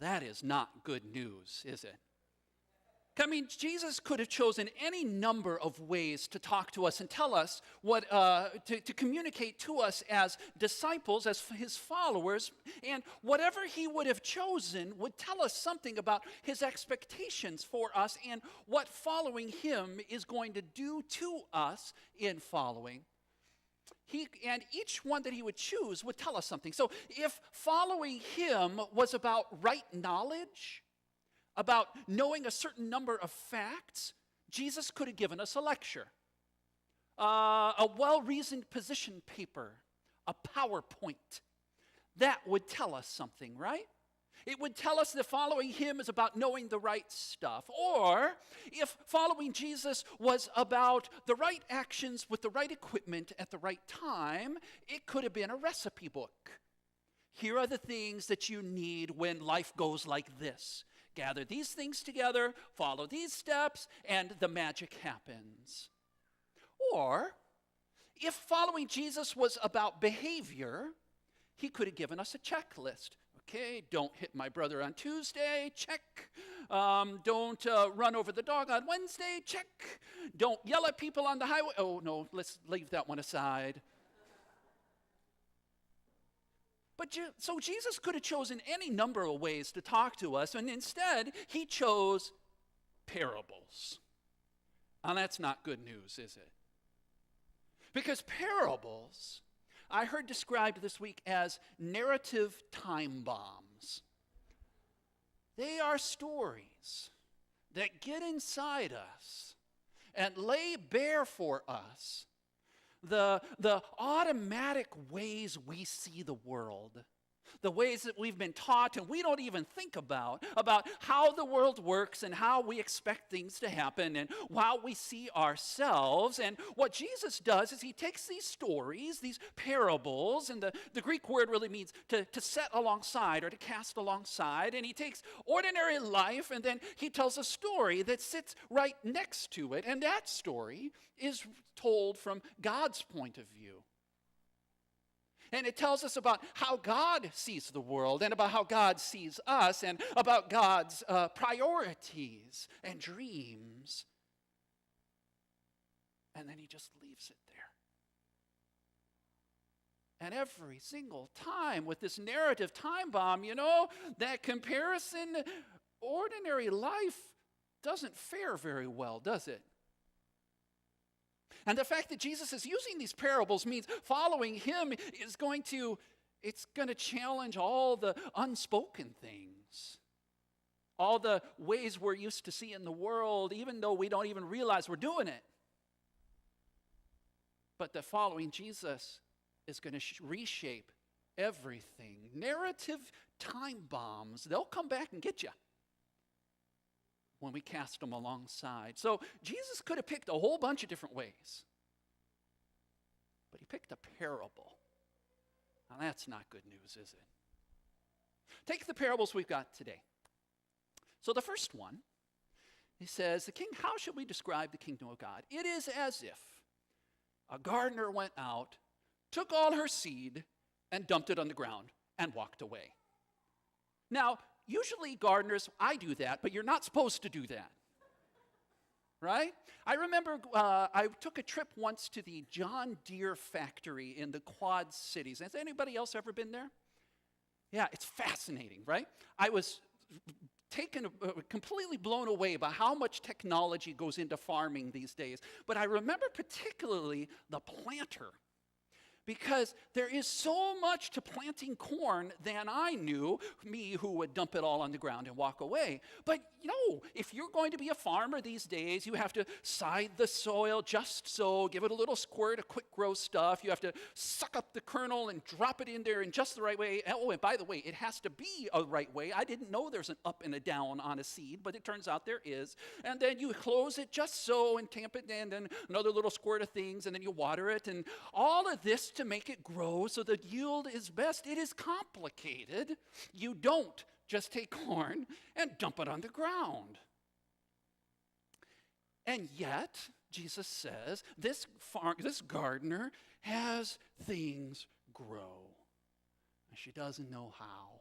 that is not good news, is it? I mean, Jesus could have chosen any number of ways to talk to us and tell us what, to communicate to us as disciples, as his followers, and whatever he would have chosen would tell us something about his expectations for us and what following him is going to do to us in following. And each one that he would choose would tell us something. So if following him was about right knowledge, about knowing a certain number of facts, Jesus could have given us a lecture, a well-reasoned position paper, a PowerPoint. That would tell us something, right? It would tell us that following him is about knowing the right stuff. Or if following Jesus was about the right actions with the right equipment at the right time, it could have been a recipe book. Here are the things that you need when life goes like this. Gather these things together, follow these steps, and the magic happens. Or, if following Jesus was about behavior, he could have given us a checklist. Okay, don't hit my brother on Tuesday, check. Don't run over the dog on Wednesday, check. Don't yell at people on the highway. Oh, no, let's leave that one aside. So Jesus could have chosen any number of ways to talk to us, and instead, he chose parables. Now, that's not good news, is it? Because parables, I heard described this week as narrative time bombs. They are stories that get inside us and lay bare for us the automatic ways we see the world, the ways that we've been taught and we don't even think about how the world works and how we expect things to happen and how we see ourselves. And what Jesus does is he takes these stories, these parables, and the Greek word really means to set alongside or to cast alongside, and he takes ordinary life and then he tells a story that sits right next to it, and that story is told from God's point of view. And it tells us about how God sees the world and about how God sees us and about God's priorities and dreams. And then he just leaves it there. And every single time with this narrative time bomb, that comparison, ordinary life doesn't fare very well, does it? And the fact that Jesus is using these parables means following him is going to challenge all the unspoken things, all the ways we're used to seeing the world, even though we don't even realize we're doing it. But that following Jesus is going to reshape everything. Narrative time bombs, they'll come back and get you when we cast them alongside. So Jesus could have picked a whole bunch of different ways, but he picked a parable. Now that's not good news, is it? Take the parables we've got today. So the first one, he says, how should we describe the kingdom of God? It is as if a gardener went out, took all her seed, and dumped it on the ground and walked away. Now, usually gardeners, I do that, but you're not supposed to do that, right? I remember I took a trip once to the John Deere factory in the Quad Cities. Has anybody else ever been there? Yeah, it's fascinating, right? I was completely blown away by how much technology goes into farming these days. But I remember particularly the planter, because there is so much to planting corn than I knew, me who would dump it all on the ground and walk away. But if you're going to be a farmer these days, you have to side the soil just so, give it a little squirt of quick grow stuff. You have to suck up the kernel and drop it in there in just the right way. Oh, and by the way, it has to be a right way. I didn't know there's an up and a down on a seed, but it turns out there is. And then you close it just so and tamp it, and then another little squirt of things, and then you water it, and all of this to make it grow so the yield is best. It is complicated. You don't just take corn and dump it on the ground. And yet, Jesus says, this gardener has things grow. And she doesn't know how.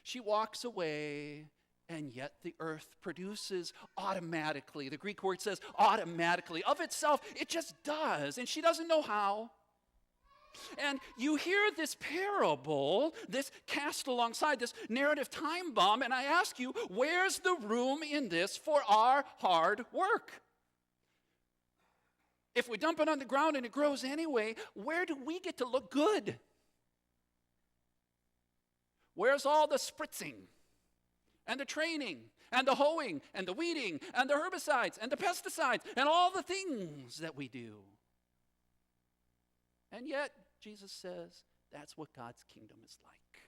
She walks away, and yet the earth produces automatically. The Greek word says automatically. Of itself, it just does, and she doesn't know how. And you hear this parable, this cast alongside this narrative time bomb, and I ask you, where's the room in this for our hard work? If we dump it on the ground and it grows anyway, where do we get to look good? Where's all the spritzing and the training and the hoeing and the weeding and the herbicides and the pesticides and all the things that we do? And yet, Jesus says, that's what God's kingdom is like.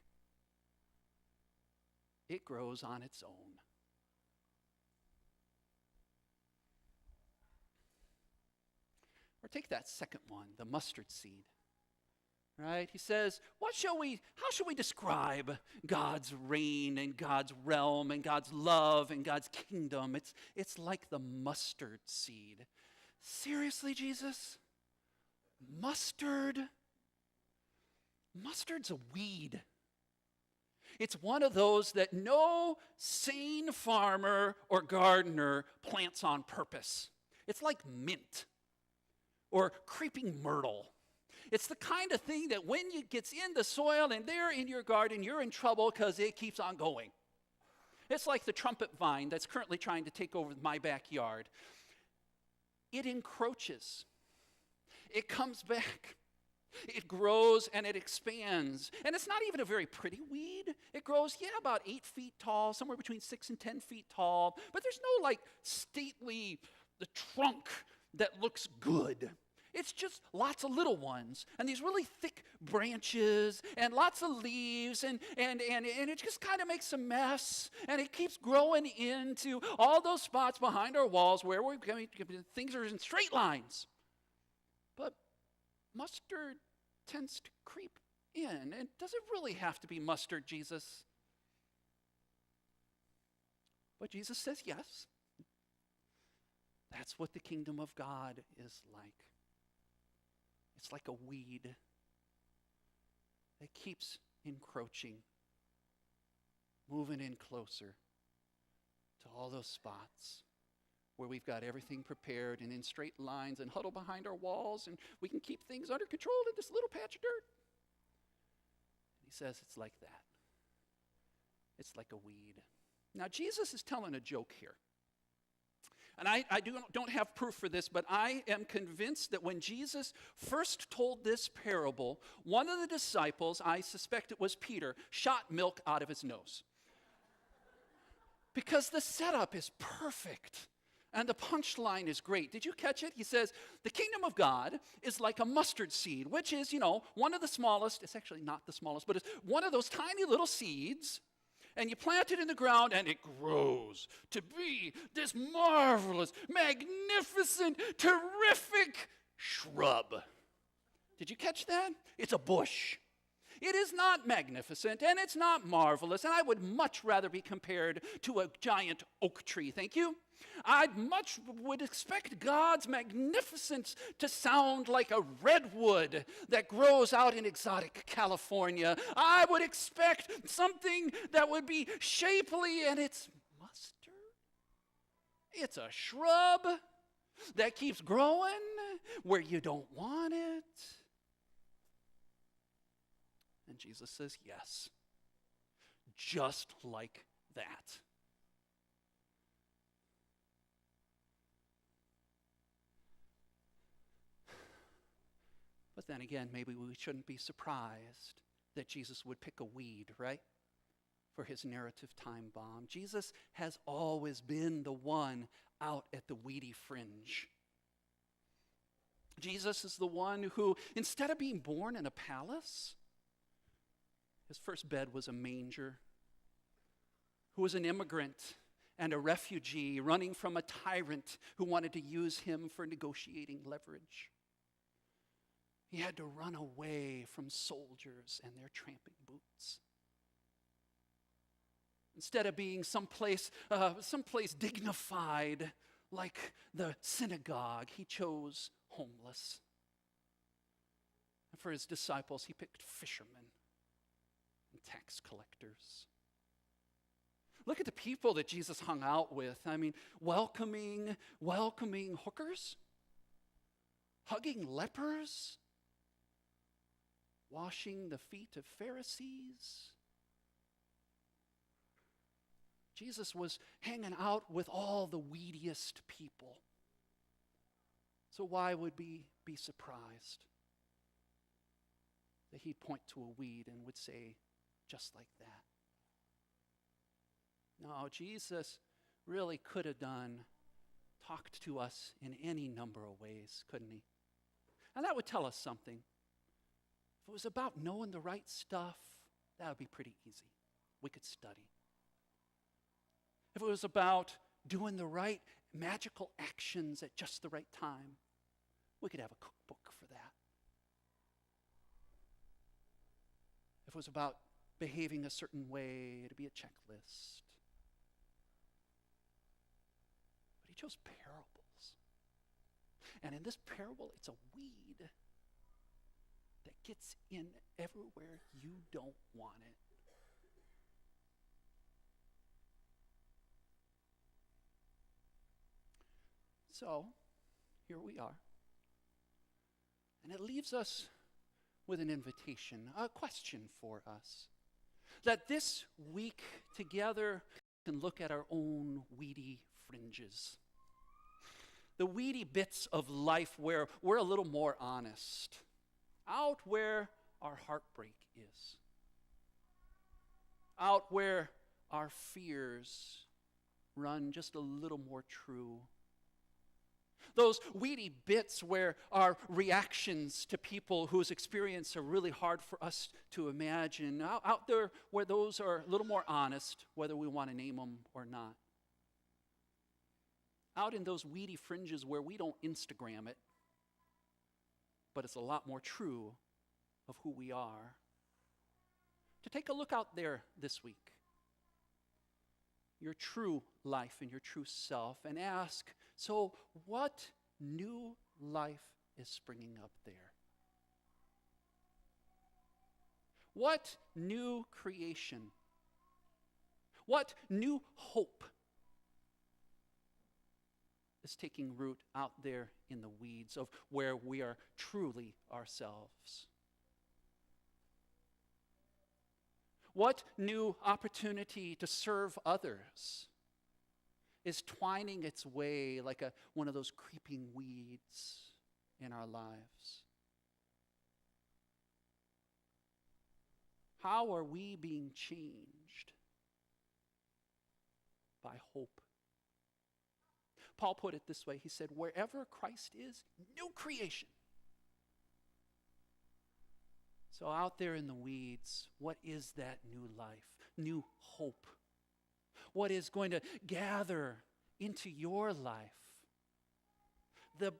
It grows on its own. Or take that second one, the mustard seed. Right? He says, how shall we describe God's reign and God's realm and God's love and God's kingdom? It's like the mustard seed. Seriously, Jesus? Mustard? Mustard's a weed. It's one of those that no sane farmer or gardener plants on purpose. It's like mint or creeping myrtle. It's the kind of thing that when it gets in the soil and there in your garden, you're in trouble because it keeps on going. It's like the trumpet vine that's currently trying to take over my backyard. It encroaches. It comes back. It grows and it expands. And it's not even a very pretty weed. It grows, about 8 feet tall, somewhere between 6 and 10 feet tall. But there's no stately, the trunk that looks good. It's just lots of little ones and these really thick branches and lots of leaves and it just kind of makes a mess, and it keeps growing into all those spots behind our walls where things are in straight lines. But mustard tends to creep in. And does it really have to be mustard, Jesus? But Jesus says yes. That's what the kingdom of God is like. It's like a weed that keeps encroaching, moving in closer to all those spots where we've got everything prepared and in straight lines and huddled behind our walls, and we can keep things under control in this little patch of dirt. And he says it's like that. It's like a weed. Now, Jesus is telling a joke here. And I don't have proof for this, but I am convinced that when Jesus first told this parable, one of the disciples, I suspect it was Peter, shot milk out of his nose. Because the setup is perfect. And the punchline is great. Did you catch it? He says, the kingdom of God is like a mustard seed, which is, one of the smallest. It's actually not the smallest, but it's one of those tiny little seeds. And you plant it in the ground, and it grows to be this marvelous, magnificent, terrific shrub. Did you catch that? It's a bush. It is not magnificent, and it's not marvelous, and I would much rather be compared to a giant oak tree, thank you. would expect God's magnificence to sound like a redwood that grows out in exotic California. I would expect something that would be shapely, and it's mustard. It's a shrub that keeps growing where you don't want it. And Jesus says, yes, just like that. But then again, maybe we shouldn't be surprised that Jesus would pick a weed, right? For his narrative time bomb. Jesus has always been the one out at the weedy fringe. Jesus is the one who, instead of being born in a palace, his first bed was a manger, who was an immigrant and a refugee running from a tyrant who wanted to use him for negotiating leverage. He had to run away from soldiers and their tramping boots. Instead of being someplace dignified like the synagogue, he chose homeless. And for his disciples, he picked fishermen and tax collectors. Look at the people that Jesus hung out with. I mean, welcoming hookers, hugging lepers, washing the feet of Pharisees. Jesus was hanging out with all the weediest people. So why would we be surprised that he'd point to a weed and would say, just like that? No, Jesus really could have talked to us in any number of ways, couldn't he? And that would tell us something. If it was about knowing the right stuff, that would be pretty easy. We could study. If it was about doing the right magical actions at just the right time, we could have a cookbook for that. If it was about behaving a certain way, to be a checklist. But he chose parables. And in this parable, it's a weed that gets in everywhere you don't want it. So, here we are. And it leaves us with an invitation, a question for us. That this week together can look at our own weedy fringes. The weedy bits of life where we're a little more honest. Out where our heartbreak is. Out where our fears run just a little more true. Those weedy bits where our reactions to people whose experience are really hard for us to imagine. Out there where those are a little more honest, whether we want to name them or not. Out in those weedy fringes where we don't Instagram it, but it's a lot more true of who we are. To take a look out there this week. Your true life and your true self, and ask, so what new life is springing up there? What new creation? What new hope is taking root out there in the weeds of where we are truly ourselves? What new opportunity to serve others is twining its way like one of those creeping weeds in our lives? How are we being changed by hope? Paul put it this way. He said, wherever Christ is, new creation. So out there in the weeds, what is that new life, new hope? What is going to gather into your life? The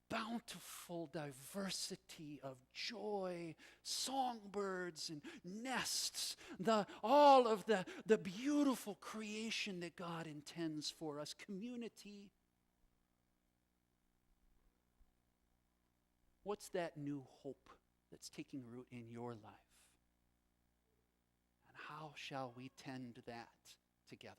bountiful diversity of joy, songbirds and nests, all of the beautiful creation that God intends for us, community. What's that new hope that's taking root in your life? And how shall we tend that together?